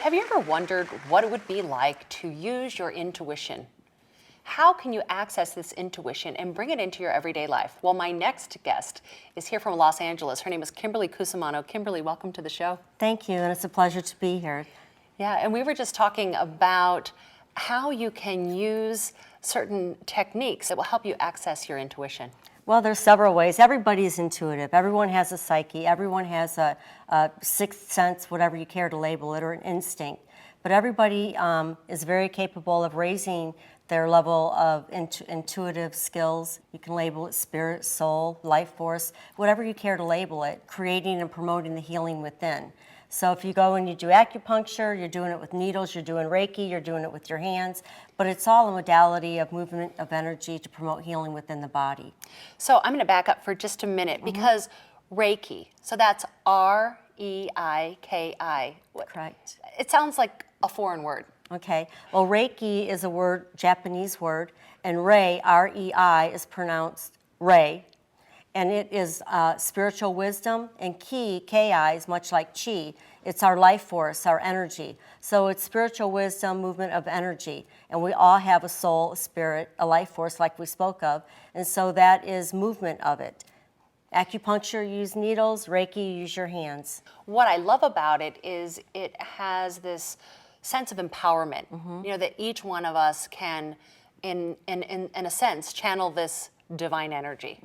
Have you ever wondered what it would be like to use your intuition? How can you access this intuition and bring it into your everyday life? Well, my next guest is here from Los Angeles. Her name is Kimberly Cusimano. Kimberly, welcome to the show. Thank you, and it's a pleasure to be here. Yeah, and we were just talking about how you can use certain techniques that will help you access your intuition. Well, there's several ways. Everybody's intuitive. Everyone has a psyche. Everyone has a sixth sense, whatever you care to label it, or an instinct. But everybody is very capable of raising their level of intuitive skills. You can label it spirit, soul, life force, whatever you care to label it, creating and promoting the healing within. So if you go and you do acupuncture, you're doing it with needles, you're doing Reiki, you're doing it with your hands, but it's all a modality of movement of energy to promote healing within the body. So I'm going to back up for just a minute because Reiki, so that's R-E-I-K-I. Correct. It sounds like a foreign word. Okay. Well, Reiki is a word, Japanese word, and Rei, R-E-I, is pronounced Rei. And it is spiritual wisdom, and Ki, Ki, is much like Chi. It's our life force, our energy. So it's spiritual wisdom, movement of energy. And we all have a soul, a spirit, a life force like we spoke of. And so that is movement of it. Acupuncture, you use needles. Reiki, you use your hands. What I love about it is it has this sense of empowerment. You know, that each one of us can, in a sense, channel this divine energy.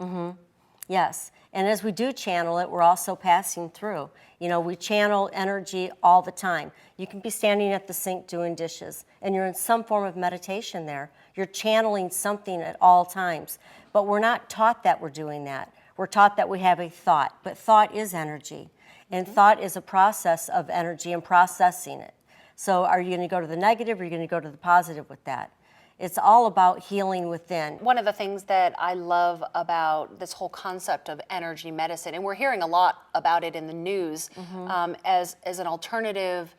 Yes, and as we do channel it, we're also passing through. You know, we channel energy all the time. You can be standing at the sink doing dishes, and you're in some form of meditation there. You're channeling something at all times, but we're not taught that we're doing that. We're taught that we have a thought, but thought is energy, and thought is a process of energy and processing it. So are you going to go to the negative, or are you going to go to the positive with that? It's all about healing within. One of the things that I love about this whole concept of energy medicine, and we're hearing a lot about it in the news as an alternative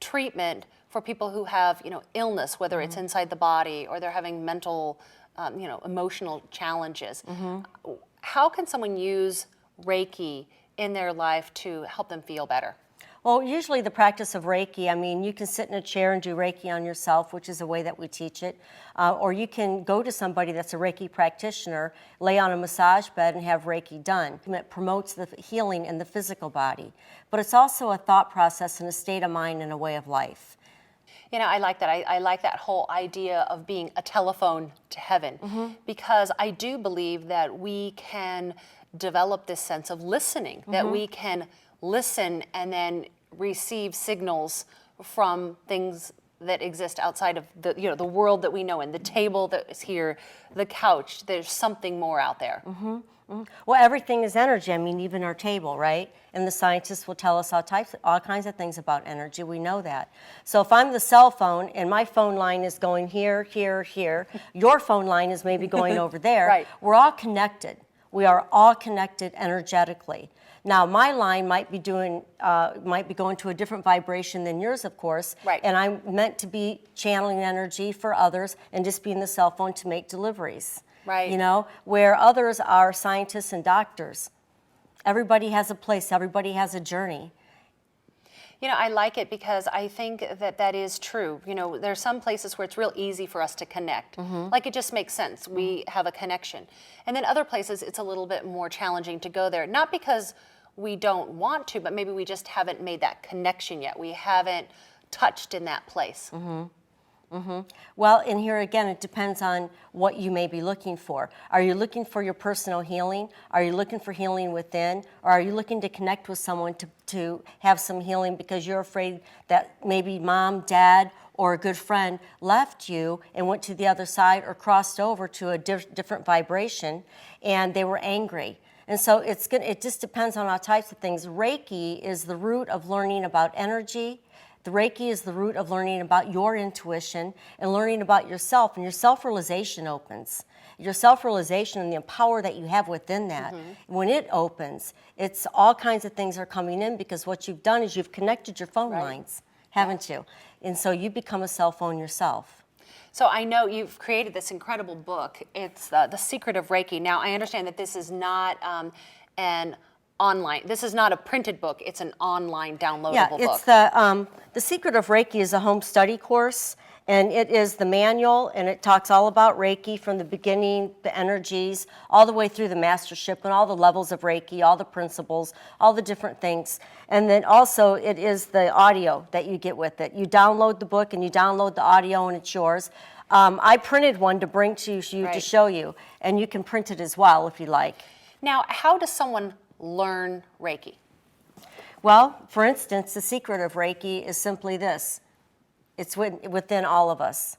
treatment for people who have, you know, illness, whether it's inside the body or they're having mental, emotional challenges. How can someone use Reiki in their life to help them feel better? Well, usually the practice of Reiki, I mean, you can sit in a chair and do Reiki on yourself, which is a way that we teach it. Or you can go to somebody that's a Reiki practitioner, lay on a massage bed and have Reiki done. It promotes the healing in the physical body. But it's also a thought process and a state of mind and a way of life. You know, I like that. I like that whole idea of being a telephone to heaven, because I do believe that we can develop this sense of listening, that we can listen and then receive signals from things that exist outside of the world that we know, and the table that is here, the couch. There's something more out there. Well, everything is energy. I mean, even our table, right? And the scientists will tell us all kinds of things about energy. We know that. So if I'm the cell phone and my phone line is going here, here, here, your phone line is maybe going over there. Right. We're all connected. We are all connected energetically. Now, my line might be going to a different vibration than yours, of course. Right. And I'm meant to be channeling energy for others and just being the cell phone to make deliveries. Right. You know, where others are scientists and doctors. Everybody has a place. Everybody has a journey. You know, I like it because I think that is true. You know, there's some places where it's real easy for us to connect. Like, it just makes sense. We have a connection. And then other places, it's a little bit more challenging to go there. Not because we don't want to, but maybe we just haven't made that connection yet. We haven't touched in that place. Well, and here again, it depends on what you may be looking for. Are you looking for your personal healing? Are you looking for healing within? Or are you looking to connect with someone to have some healing because you're afraid that maybe mom, dad, or a good friend left you and went to the other side or crossed over to a different vibration and they were angry? And so it just depends on all types of things. Reiki is the root of learning about energy. The Reiki is the root of learning about your intuition and learning about yourself, and your self-realization opens. Your self-realization and the power that you have within that, when it opens, it's all kinds of things are coming in because what you've done is you've connected your phone lines, haven't you? And so you become a cell phone yourself. So I know you've created this incredible book. It's The Secret of Reiki. Now, I understand that this is not an online. This is not a printed book. It's an online downloadable Yeah, book. it's the Secret of Reiki is a home study course, and it is the manual, and it talks all about Reiki from the beginning, the energies, all the way through the mastership and all the levels of Reiki, all the principles, all the different things. And then also it is the audio that you get with it. You download the book and you download the audio and it's yours. I printed one to bring to you to Right. show you, and you can print it as well if you like. Now, how does someone learn Reiki? Well, for instance, the secret of Reiki is simply this. It's within all of us.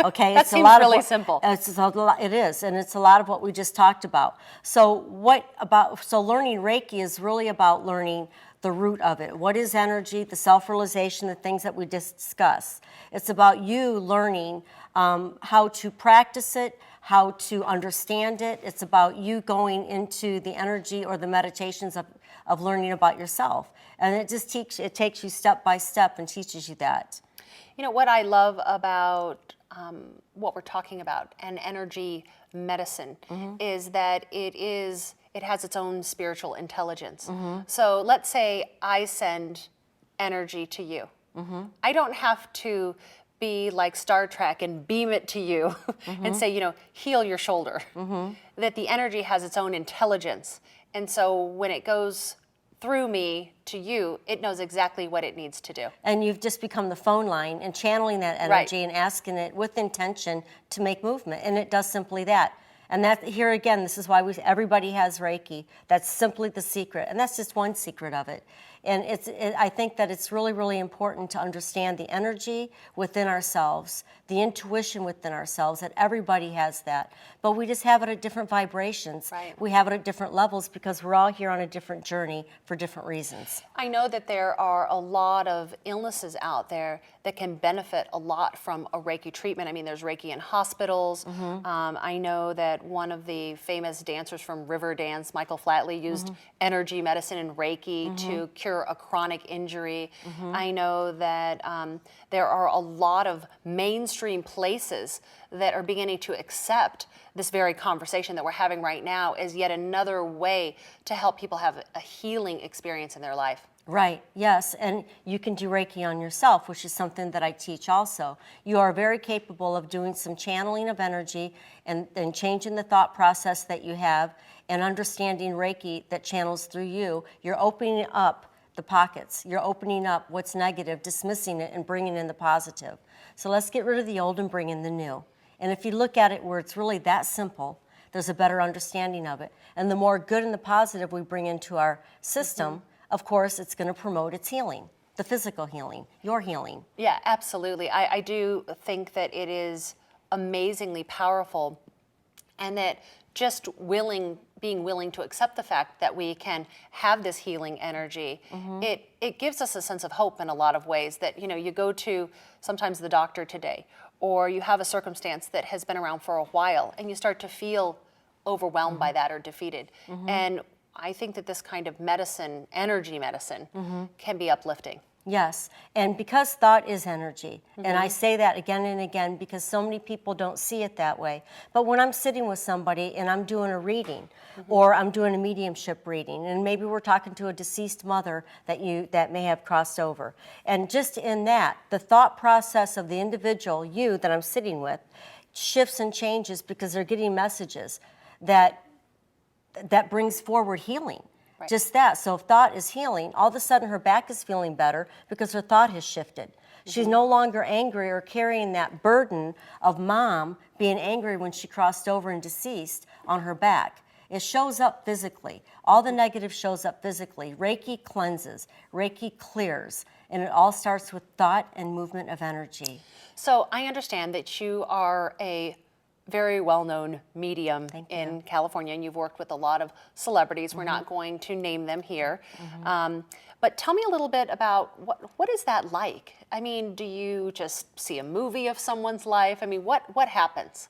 Okay, That it's a seems lot really of simple. It is, and it's a lot of what we just talked about. So learning Reiki is really about learning the root of it. What is energy, the self-realization, the things that we discuss. It's about you learning how to practice it, how to understand it. It's about you going into the energy or the meditations of learning about yourself. And it takes you step by step and teaches you that. You know, what I love about what we're talking about and energy medicine is that it has its own spiritual intelligence. So let's say I send energy to you. I don't have to be like Star Trek and beam it to you and say, you know, heal your shoulder. That the energy has its own intelligence. And so when it goes through me to you, it knows exactly what it needs to do. And you've just become the phone line and channeling that energy and asking it with intention to make movement. And it does simply that. And that here again, this is why everybody has Reiki. That's simply the secret. And that's just one secret of it. And I think that it's really, really important to understand the energy within ourselves, the intuition within ourselves, that everybody has that. But we just have it at different vibrations. Right. We have it at different levels because we're all here on a different journey for different reasons. I know that there are a lot of illnesses out there that can benefit a lot from a Reiki treatment. I mean, there's Reiki in hospitals. I know that one of the famous dancers from Riverdance, Michael Flatley, used energy medicine and Reiki to cure a chronic injury. I know that there are a lot of mainstream places that are beginning to accept this very conversation that we're having right now as yet another way to help people have a healing experience in their life. Right, yes, and you can do Reiki on yourself, which is something that I teach also. You are very capable of doing some channeling of energy and changing the thought process that you have and understanding Reiki that channels through you. You're opening up the pockets. You're opening up what's negative, dismissing it, and bringing in the positive. So let's get rid of the old and bring in the new. And if you look at it where it's really that simple, there's a better understanding of it. And the more good and the positive we bring into our system, of course, it's going to promote its healing, the physical healing, your healing. Yeah, absolutely. I do think that it is amazingly powerful, and that just being willing to accept the fact that we can have this healing energy, it gives us a sense of hope in a lot of ways. That, you know, you go to sometimes the doctor today, or you have a circumstance that has been around for a while, and you start to feel overwhelmed by that or defeated. And I think that this kind of medicine, energy medicine, can be uplifting. Yes, and because thought is energy, and I say that again and again because so many people don't see it that way. But when I'm sitting with somebody and I'm doing a reading, or I'm doing a mediumship reading, and maybe we're talking to a deceased mother that may have crossed over, and just in that, the thought process of the individual, you that I'm sitting with, shifts and changes because they're getting messages that brings forward healing. Right. Just that. So if thought is healing, all of a sudden her back is feeling better because her thought has shifted. She's no longer angry or carrying that burden of mom being angry when she crossed over and deceased on her back. It shows up physically. All the negative shows up physically. Reiki cleanses, Reiki clears, and it all starts with thought and movement of energy. So I understand that you are a very well-known medium in California, and you've worked with a lot of celebrities. We're not going to name them here. But tell me a little bit about what is that like? I mean, do you just see a movie of someone's life? I mean, what happens?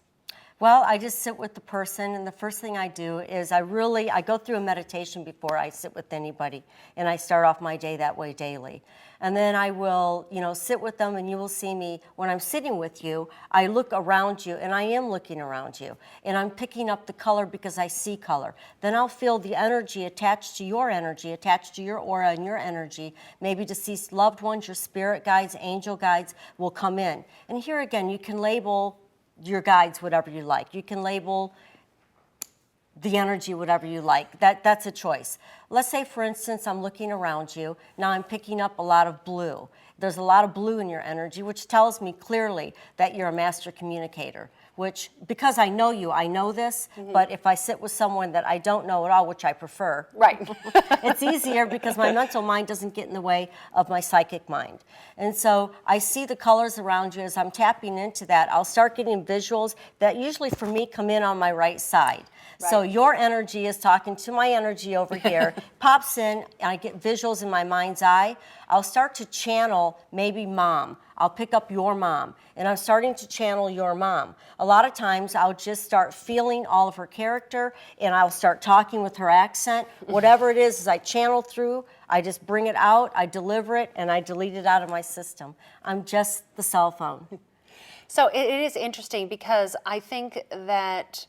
Well, I just sit with the person, and the first thing I do is I go through a meditation before I sit with anybody, and I start off my day that way daily. And then I will, sit with them, and you will see me when I'm sitting with you. I look around you, and I am looking around you, and I'm picking up the color because I see color. Then I'll feel the energy attached to your energy, attached to your aura and your energy. Maybe deceased loved ones, your spirit guides, angel guides will come in. And here again, you can label your guides whatever you like. You can label the energy whatever you like. That's a choice. Let's say, for instance, I'm looking around you. Now I'm picking up a lot of blue. There's a lot of blue in your energy, which tells me clearly that you're a master communicator, which, because I know you, I know this, but if I sit with someone that I don't know at all, which I prefer, Right. it's easier because my mental mind doesn't get in the way of my psychic mind. And so I see the colors around you. As I'm tapping into that, I'll start getting visuals that usually for me come in on my right side. So Right. your energy is talking to my energy over here, pops in, and I get visuals in my mind's eye. I'll start to channel maybe mom. I'll pick up your mom, and I'm starting to channel your mom. A lot of times I'll just start feeling all of her character, and I'll start talking with her accent. Whatever it is, as I channel through, I just bring it out, I deliver it, and I delete it out of my system. I'm just the cell phone. So it is interesting because I think that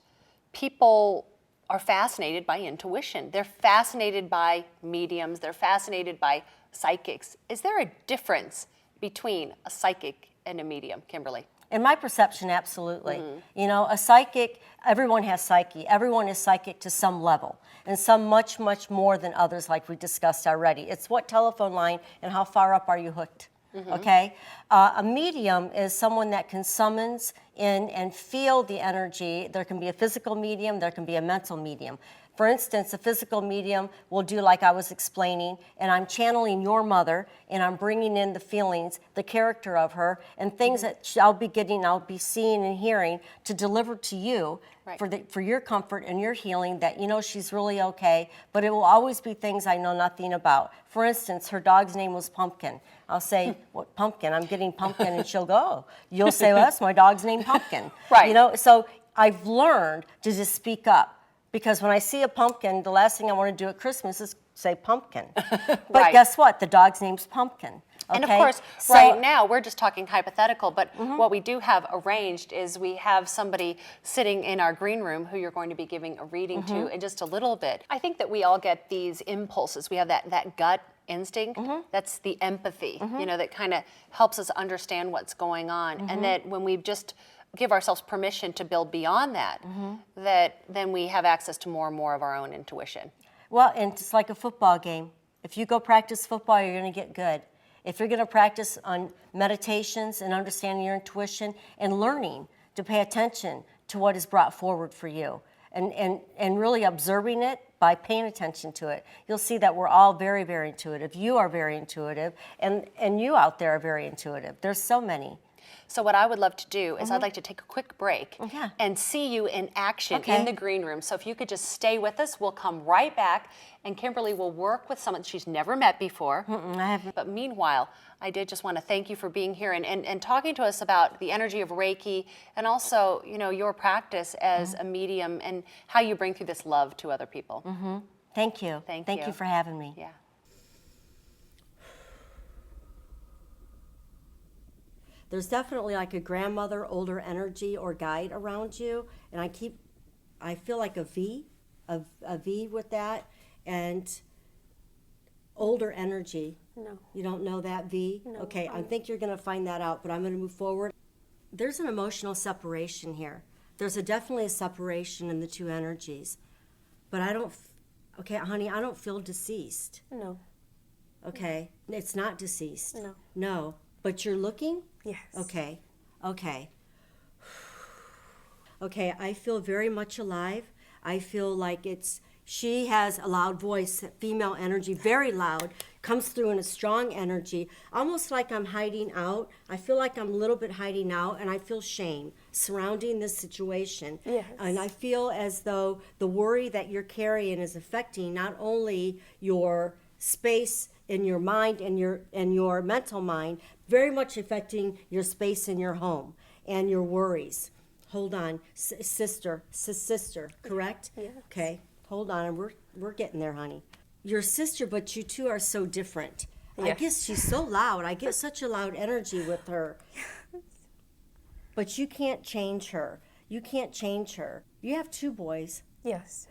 people are fascinated by intuition. They're fascinated by mediums. They're fascinated by psychics. Is there a difference between a psychic and a medium, Kimberly? In my perception, absolutely. A psychic, everyone has psyche. Everyone is psychic to some level, and some much, much more than others, like we discussed already. It's what telephone line and how far up are you hooked, okay? A medium is someone that can summons in and feel the energy. There can be a physical medium, there can be a mental medium. For instance, a physical medium will do like I was explaining, and I'm channeling your mother, and I'm bringing in the feelings, the character of her, and things that I'll be seeing and hearing to deliver to you Right. for your comfort and your healing, that she's really okay, but it will always be things I know nothing about. For instance, her dog's name was Pumpkin. I'll say, what, Pumpkin? I'm getting Pumpkin, and she'll go, oh, you'll say, well, that's my dog's name, Pumpkin. Right. So I've learned to just speak up. Because when I see a pumpkin, the last thing I want to do at Christmas is say pumpkin. But Right. guess what? The dog's name's Pumpkin. And of okay? course, So- right now, we're just talking hypothetical, but what we do have arranged is we have somebody sitting in our green room who you're going to be giving a reading to in just a little bit. I think that we all get these impulses. We have that gut instinct. That's the empathy, that kind of helps us understand what's going on. And that when we just give ourselves permission to build beyond that, that then we have access to more and more of our own intuition. Well, and it's like a football game. If you go practice football, you're going to get good. If you're going to practice on meditations and understanding your intuition and learning to pay attention to what is brought forward for you and really observing it by paying attention to it, you'll see that we're all very, very intuitive. You are very intuitive, and you out there are very intuitive. There's so many. So what I would love to do is I'd like to take a quick break Yeah. and see you in action Okay. in the green room. So if you could just stay with us, we'll come right back, and Kimberly will work with someone she's never met before. I haven't. But meanwhile, I did just want to thank you for being here and talking to us about the energy of Reiki, and also, your practice as a medium and how you bring through this love to other people. Thank you. Thank Thank you. you for having me. Yeah. There's definitely like a grandmother, older energy or guide around you, and I feel like a V with that, and older energy. No. You don't know that V? No. Okay, I think you're going to find that out, but I'm going to move forward. There's an emotional separation here. There's definitely a separation in the two energies, but okay, honey, I don't feel deceased. No. Okay, it's not deceased. No. No, but you're looking? Yes. Okay. Okay, I feel very much alive. I feel like she has a loud voice, female energy, very loud, comes through in a strong energy, almost like I'm hiding out. I feel like I'm a little bit hiding out, and I feel shame surrounding this situation. Yes. And I feel as though the worry that you're carrying is affecting not only your space in your mind and your mental mind, very much affecting your space in your home and your worries. hold on, sister, correct? Yes. Okay, hold on, we're getting there, honey. Your sister, but you two are so different. I Yes. guess she's so loud. I get such a loud energy with her. But you can't change her. You can't change her. You have 2 boys, Yes.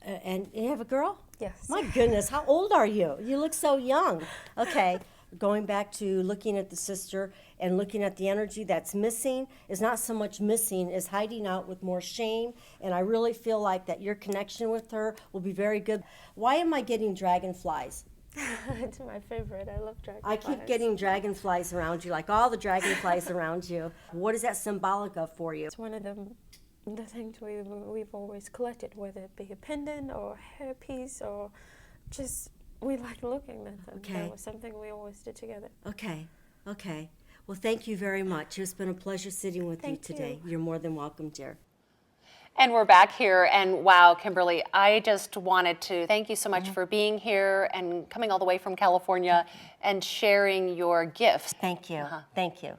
and you have a girl? Yes. My goodness, how old are you? You look so young. Okay, going back to looking at the sister and looking at the energy that's missing is not so much missing as hiding out with more shame. And I really feel like that your connection with her will be very good. Why am I getting dragonflies? It's my favorite. I love dragonflies. I keep getting dragonflies around you, like all the dragonflies around you. What is that symbolic of for you? It's one of the things we've always collected, whether it be a pendant or a hairpiece or just we like looking at them. Okay. That was something we always did together. Okay, okay. Well, thank you very much. It's been a pleasure sitting with you Thank today. you. You're more than welcome, dear. And we're back here, and wow, Kimberly, I just wanted to thank you so much for being here and coming all the way from California and sharing your gifts. Thank you. Thank you.